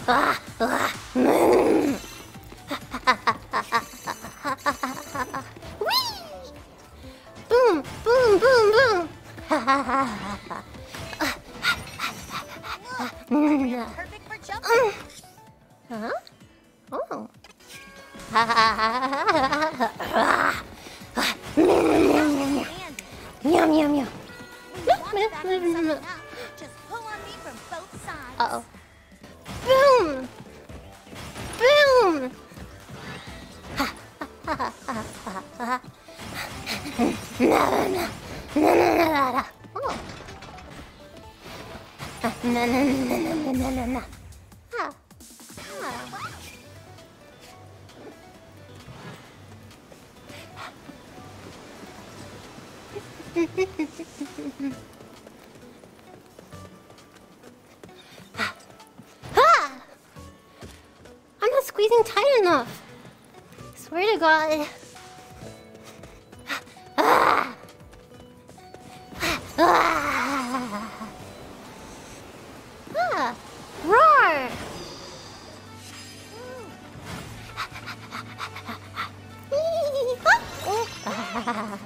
Boom, boom, boom, boom. Perfect for jumping. Huh? Oh. Yum, yum, yum. Just pull on me from both sides. Uh-oh. Boom! Boom! Oh. Ah. Ah! I'm not squeezing tight enough. Swear to God. Ah! Ah! Ah! Roar! Oh.